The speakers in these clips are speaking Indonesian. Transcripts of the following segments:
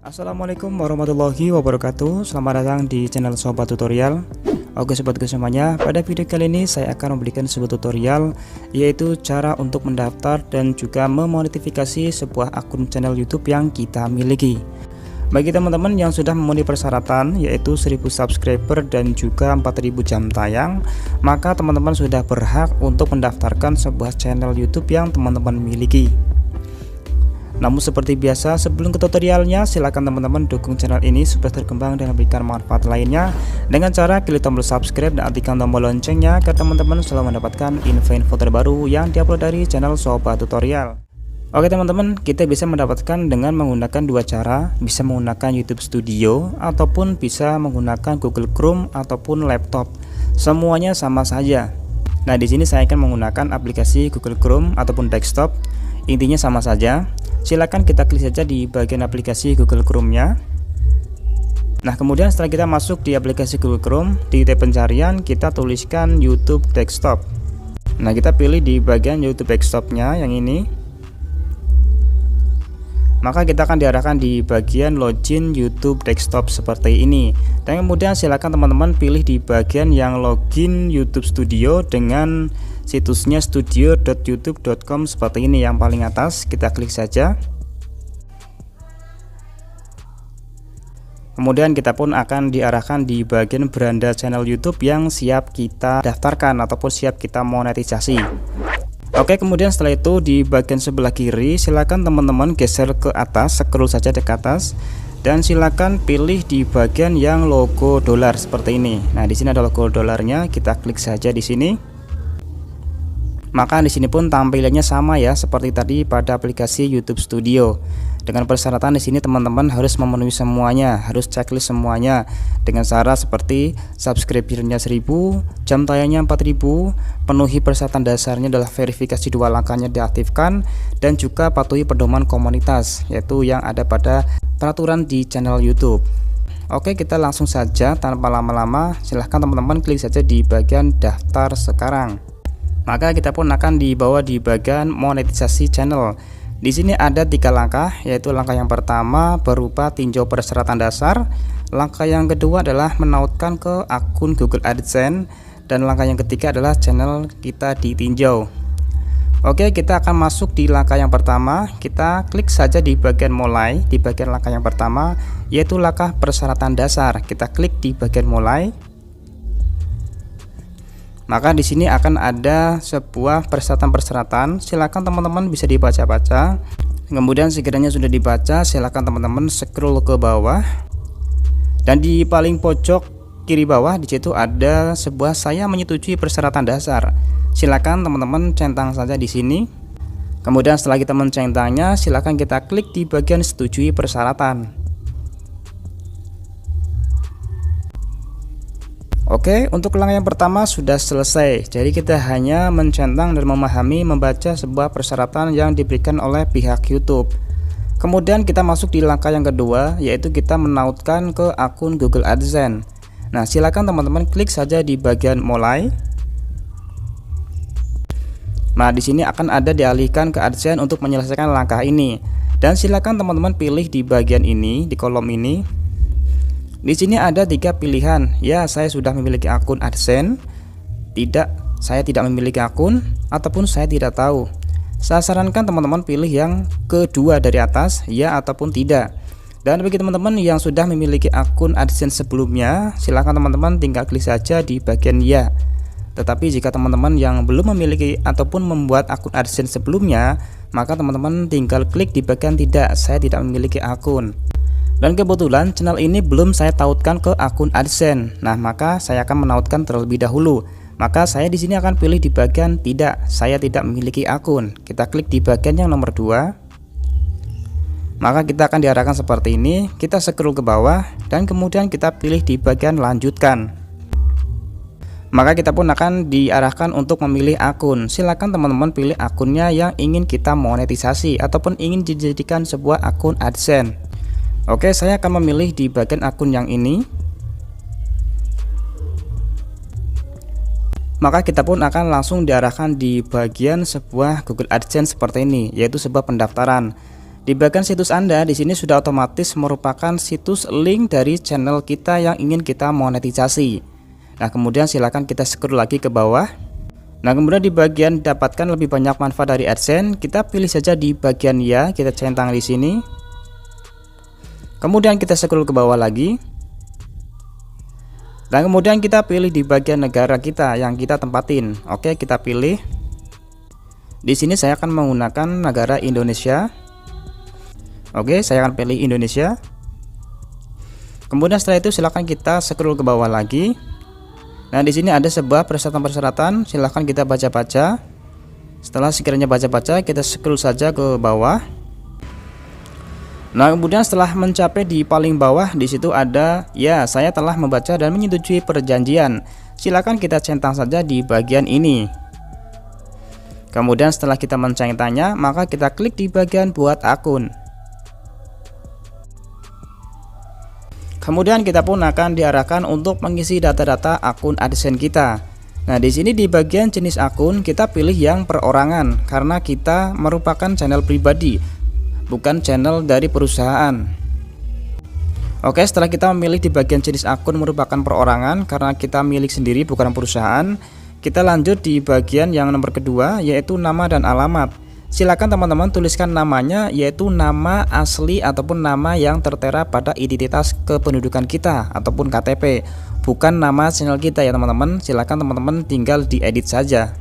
Assalamualaikum warahmatullahi wabarakatuh. Selamat datang di channel Sobat Tutorial. Oke sobatku semuanya, pada video kali ini saya akan memberikan sebuah tutorial, yaitu cara untuk mendaftar dan juga memonetisasi sebuah akun channel YouTube yang kita miliki. Bagi teman-teman yang sudah memenuhi persyaratan, yaitu 1000 subscriber dan juga 4000 jam tayang, maka teman-teman sudah berhak untuk mendaftarkan sebuah channel YouTube yang teman-teman miliki. Namun seperti biasa, sebelum ke tutorialnya, silakan teman-teman dukung channel ini supaya berkembang dan memberikan manfaat lainnya dengan cara klik tombol subscribe dan aktifkan tombol loncengnya agar teman-teman selalu mendapatkan info-info terbaru yang diupload dari channel Sobat Tutorial. Oke teman-teman, kita bisa mendapatkan dengan menggunakan dua cara, bisa menggunakan YouTube Studio ataupun bisa menggunakan Google Chrome ataupun laptop. Semuanya sama saja. Nah, di sini saya akan menggunakan aplikasi Google Chrome ataupun desktop. Intinya sama saja. Silakan kita klik saja di bagian aplikasi Google Chrome-nya. Nah, kemudian setelah kita masuk di aplikasi Google Chrome, di tab pencarian kita tuliskan YouTube Desktop. Nah, kita pilih di bagian YouTube Desktop-nya yang ini. Maka kita akan diarahkan di bagian login YouTube Desktop seperti ini. Dan kemudian silakan teman-teman pilih di bagian yang login YouTube Studio dengan situsnya studio.youtube.com seperti ini yang paling atas. Kita klik saja. Kemudian kita pun akan diarahkan di bagian beranda channel YouTube yang siap kita daftarkan ataupun siap kita monetisasi. Oke, kemudian setelah itu di bagian sebelah kiri silakan teman-teman geser ke atas, scroll saja ke atas dan silakan pilih di bagian yang logo dolar seperti ini. Nah, di sini ada logo dolarnya, kita klik saja di sini. Maka di sini pun tampilannya sama ya seperti tadi pada aplikasi YouTube Studio. Dengan persyaratan di sini teman-teman harus memenuhi semuanya, harus checklist semuanya dengan cara seperti subscribernya 1000, jam tayangnya 4000, penuhi persyaratan dasarnya adalah verifikasi 2 langkahnya diaktifkan dan juga patuhi pedoman komunitas yaitu yang ada pada peraturan di channel YouTube. Oke, kita langsung saja tanpa lama-lama, silahkan teman-teman klik saja di bagian daftar sekarang. Maka kita pun akan dibawa di bagian monetisasi channel. Di sini ada 3 langkah, yaitu langkah yang pertama berupa tinjau persyaratan dasar, langkah yang kedua adalah menautkan ke akun Google AdSense, dan langkah yang ketiga adalah channel kita ditinjau. Oke, kita akan masuk di langkah yang pertama. Kita klik saja di bagian mulai, di bagian langkah yang pertama, yaitu langkah persyaratan dasar. Kita klik di bagian mulai. Maka di sini akan ada sebuah persyaratan-persyaratan. Silakan teman-teman bisa dibaca-baca. Kemudian sekiranya sudah dibaca, silakan teman-teman scroll ke bawah. Dan di paling pojok kiri bawah di situ ada sebuah saya menyetujui persyaratan dasar. Silakan teman-teman centang saja di sini. Kemudian setelah kita mencentangnya, silakan kita klik di bagian setujui persyaratan. Oke, untuk langkah yang pertama sudah selesai. Jadi kita hanya mencentang dan memahami membaca sebuah persyaratan yang diberikan oleh pihak YouTube. Kemudian kita masuk di langkah yang kedua, yaitu kita menautkan ke akun Google AdSense. Nah, silakan teman-teman klik saja di bagian mulai. Nah, di sini akan ada dialihkan ke AdSense untuk menyelesaikan langkah ini. Dan silakan teman-teman pilih di bagian ini, di kolom ini. Di sini ada 3 pilihan. Ya, saya sudah memiliki akun AdSense. Tidak, saya tidak memiliki akun, ataupun saya tidak tahu. Saya sarankan teman-teman pilih yang kedua dari atas, ya ataupun tidak. Dan bagi teman-teman yang sudah memiliki akun AdSense sebelumnya, silakan teman-teman tinggal klik saja di bagian ya. Tetapi jika teman-teman yang belum memiliki ataupun membuat akun AdSense sebelumnya, maka teman-teman tinggal klik di bagian tidak, saya tidak memiliki akun. Dan kebetulan channel ini belum saya tautkan ke akun AdSense. Nah, maka saya akan menautkan terlebih dahulu. Maka saya di sini akan pilih di bagian tidak, saya tidak memiliki akun. Kita klik di bagian yang nomor 2. Maka kita akan diarahkan seperti ini. Kita scroll ke bawah dan kemudian kita pilih di bagian lanjutkan. Maka kita pun akan diarahkan untuk memilih akun. Silakan teman-teman pilih akunnya yang ingin kita monetisasi ataupun ingin dijadikan sebuah akun AdSense. Oke, saya akan memilih di bagian akun yang ini. Maka kita pun akan langsung diarahkan di bagian sebuah Google AdSense seperti ini, yaitu sebuah pendaftaran. Di bagian situs Anda di sini sudah otomatis merupakan situs link dari channel kita yang ingin kita monetisasi. Nah, kemudian silakan kita scroll lagi ke bawah. Nah, kemudian di bagian dapatkan lebih banyak manfaat dari AdSense, kita pilih saja di bagian ya, kita centang di sini. Kemudian kita scroll ke bawah lagi. Dan kemudian kita pilih di bagian negara kita yang kita tempatin. Oke, kita pilih. Di sini saya akan menggunakan negara Indonesia. Oke, saya akan pilih Indonesia. Kemudian setelah itu silakan kita scroll ke bawah lagi. Nah, di sini ada sebuah persyaratan-persyaratan, silahkan kita baca-baca. Setelah sekiranya baca-baca, kita scroll saja ke bawah. Nah, kemudian setelah mencapai di paling bawah, di situ ada ya, saya telah membaca dan menyetujui perjanjian. Silahkan kita centang saja di bagian ini. Kemudian setelah kita mencentangnya, maka kita klik di bagian buat akun. Kemudian kita pun akan diarahkan untuk mengisi data-data akun AdSense kita. Nah, di sini di bagian jenis akun kita pilih yang perorangan karena kita merupakan channel pribadi, bukan channel dari perusahaan. Oke, setelah kita memilih di bagian jenis akun merupakan perorangan karena kita milik sendiri bukan perusahaan, kita lanjut di bagian yang nomor kedua yaitu nama dan alamat. Silakan teman-teman tuliskan namanya yaitu nama asli ataupun nama yang tertera pada identitas kependudukan kita ataupun KTP, bukan nama channel kita ya teman-teman. Silakan teman-teman tinggal diedit saja.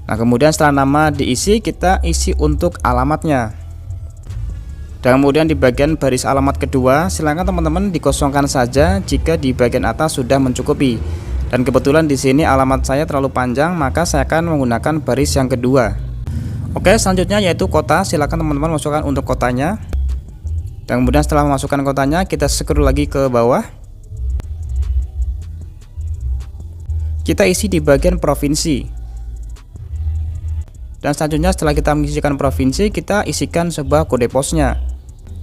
Nah, kemudian setelah nama diisi, kita isi untuk alamatnya. Dan kemudian di bagian baris alamat kedua, silakan teman-teman dikosongkan saja jika di bagian atas sudah mencukupi. Dan kebetulan di sini alamat saya terlalu panjang, maka saya akan menggunakan baris yang kedua. Oke, selanjutnya yaitu kota. Silakan teman-teman masukkan untuk kotanya. Dan kemudian setelah memasukkan kotanya, kita scroll lagi ke bawah. Kita isi di bagian provinsi. Dan selanjutnya setelah kita mengisikan provinsi, kita isikan sebuah kode posnya.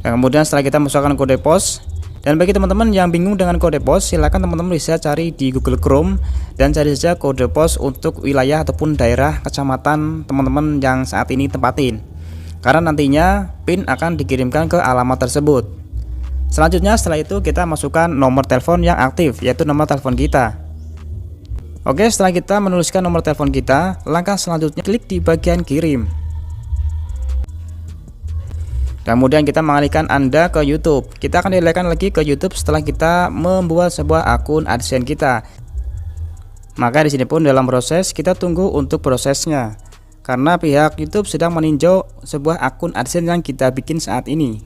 Dan kemudian setelah kita masukkan kode pos, dan bagi teman-teman yang bingung dengan kode pos, silakan teman-teman bisa cari di Google Chrome dan cari saja kode pos untuk wilayah ataupun daerah kecamatan teman-teman yang saat ini tempatin. Karena nantinya PIN akan dikirimkan ke alamat tersebut. Selanjutnya setelah itu kita masukkan nomor telepon yang aktif, yaitu nomor telepon kita. Oke, setelah kita menuliskan nomor telepon kita, langkah selanjutnya klik di bagian kirim. Kemudian kita mengalihkan Anda ke YouTube. Kita akan dialihkan lagi ke YouTube setelah kita membuat sebuah akun AdSense kita. Maka di sini pun dalam proses kita tunggu untuk prosesnya. Karena pihak YouTube sedang meninjau sebuah akun AdSense yang kita bikin saat ini.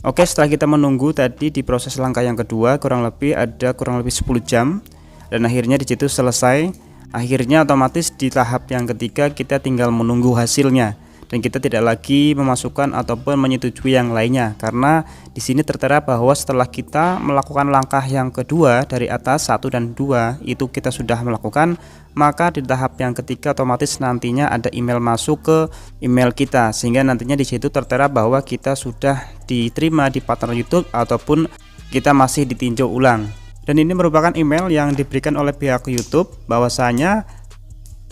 Oke, setelah kita menunggu tadi di proses langkah yang kedua, kurang lebih 10 jam. Dan akhirnya di situ selesai. Akhirnya otomatis di tahap yang ketiga kita tinggal menunggu hasilnya. Dan kita tidak lagi memasukkan ataupun menyetujui yang lainnya, karena di sini tertera bahwa setelah kita melakukan langkah yang kedua dari atas 1 dan 2 itu kita sudah melakukan, maka di tahap yang ketiga otomatis nantinya ada email masuk ke email kita, sehingga nantinya di situ tertera bahwa kita sudah diterima di partner YouTube ataupun kita masih ditinjau ulang. Dan ini merupakan email yang diberikan oleh pihak YouTube bahwasanya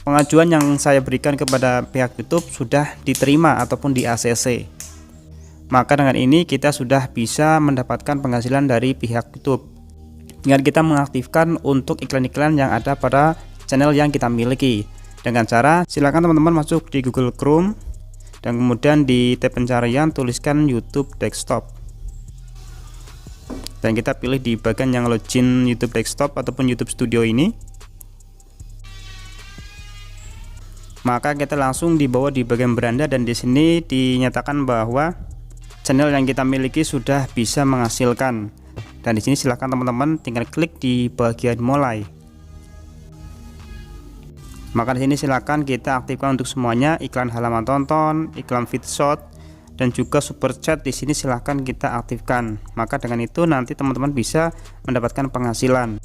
pengajuan yang saya berikan kepada pihak YouTube sudah diterima ataupun di ACC. Maka dengan ini kita sudah bisa mendapatkan penghasilan dari pihak YouTube dengan kita mengaktifkan untuk iklan-iklan yang ada pada channel yang kita miliki. Dengan cara silakan teman-teman masuk di Google Chrome dan kemudian di tab pencarian tuliskan YouTube Desktop. Dan kita pilih di bagian yang login YouTube Desktop ataupun YouTube Studio ini. Maka kita langsung dibawa di bagian beranda dan di sini dinyatakan bahwa channel yang kita miliki sudah bisa menghasilkan. Dan di sini silahkan teman-teman tinggal klik di bagian mulai. Maka di sini silahkan kita aktifkan untuk semuanya, iklan halaman tonton, iklan feed shot, dan juga super chat di sini silahkan kita aktifkan. Maka dengan itu nanti teman-teman bisa mendapatkan penghasilan.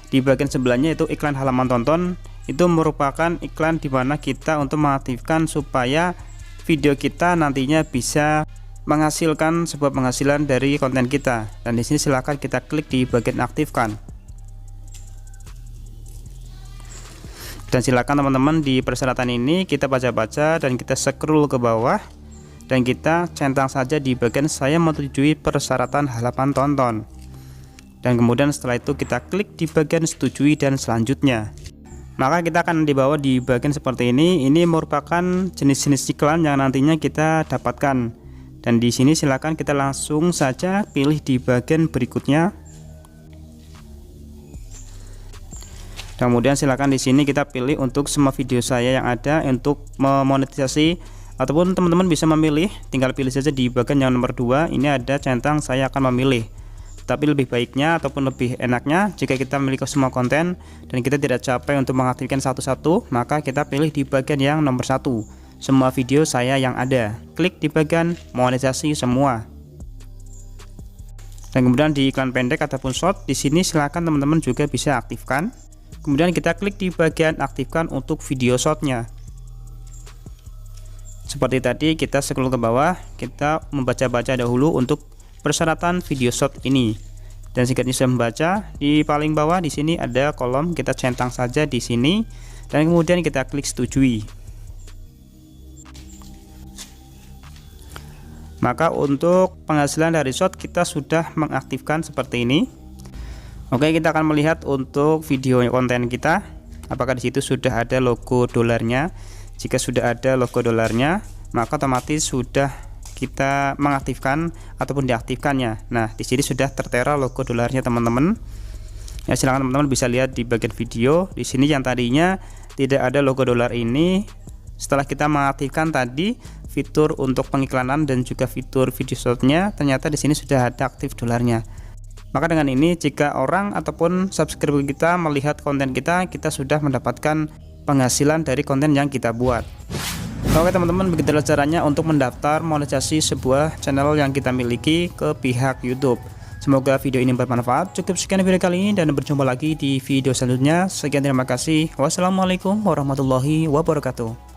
Di bagian sebelahnya itu iklan halaman tonton, itu merupakan iklan di mana kita untuk mengaktifkan supaya video kita nantinya bisa menghasilkan sebuah penghasilan dari konten kita. Dan di sini silahkan kita klik di bagian aktifkan. Dan silakan teman-teman di persyaratan ini kita baca-baca dan kita scroll ke bawah dan kita centang saja di bagian saya menyetujui persyaratan halaman tonton. Dan kemudian setelah itu kita klik di bagian setujui dan selanjutnya. Maka kita akan dibawa di bagian seperti ini. Ini merupakan jenis-jenis iklan yang nantinya kita dapatkan. Dan di sini silakan kita langsung saja pilih di bagian berikutnya. Kemudian silakan di sini kita pilih untuk semua video saya yang ada untuk memonetisasi, ataupun teman-teman bisa memilih, tinggal pilih saja di bagian yang nomor 2. Ini ada centang saya akan memilih. Tapi lebih baiknya ataupun lebih enaknya jika kita memiliki semua konten dan kita tidak capek untuk mengaktifkan satu-satu, maka kita pilih di bagian yang nomor 1, semua video saya yang ada. Klik di bagian monetisasi semua. Dan kemudian di iklan pendek ataupun short, di sini silakan teman-teman juga bisa aktifkan. Kemudian kita klik di bagian aktifkan untuk video shortnya. Seperti tadi kita scroll ke bawah, kita membaca-baca dahulu untuk persyaratan video short ini. Dan jika bisa membaca, di paling bawah di sini ada kolom, kita centang saja di sini dan kemudian kita klik setujui. Maka untuk penghasilan dari short kita sudah mengaktifkan seperti ini. Oke, kita akan melihat untuk video konten kita, apakah di situ sudah ada logo dolarnya. Jika sudah ada logo dolarnya, maka otomatis sudah kita mengaktifkan ataupun diaktifkannya. Nah, di sini sudah tertera logo dolarnya teman-teman. Ya, silahkan teman-teman bisa lihat di bagian video. Di sini yang tadinya tidak ada logo dolar ini, setelah kita mengaktifkan tadi fitur untuk pengiklanan dan juga fitur video shortnya, ternyata di sini sudah ada aktif dolarnya. Maka dengan ini jika orang ataupun subscriber kita melihat konten kita sudah mendapatkan penghasilan dari konten yang kita buat. Oke teman-teman, begitulah caranya untuk mendaftar monetisasi sebuah channel yang kita miliki ke pihak YouTube. Semoga video ini bermanfaat. Cukup sekian video kali ini dan berjumpa lagi di video selanjutnya. Sekian, terima kasih. Wassalamualaikum warahmatullahi wabarakatuh.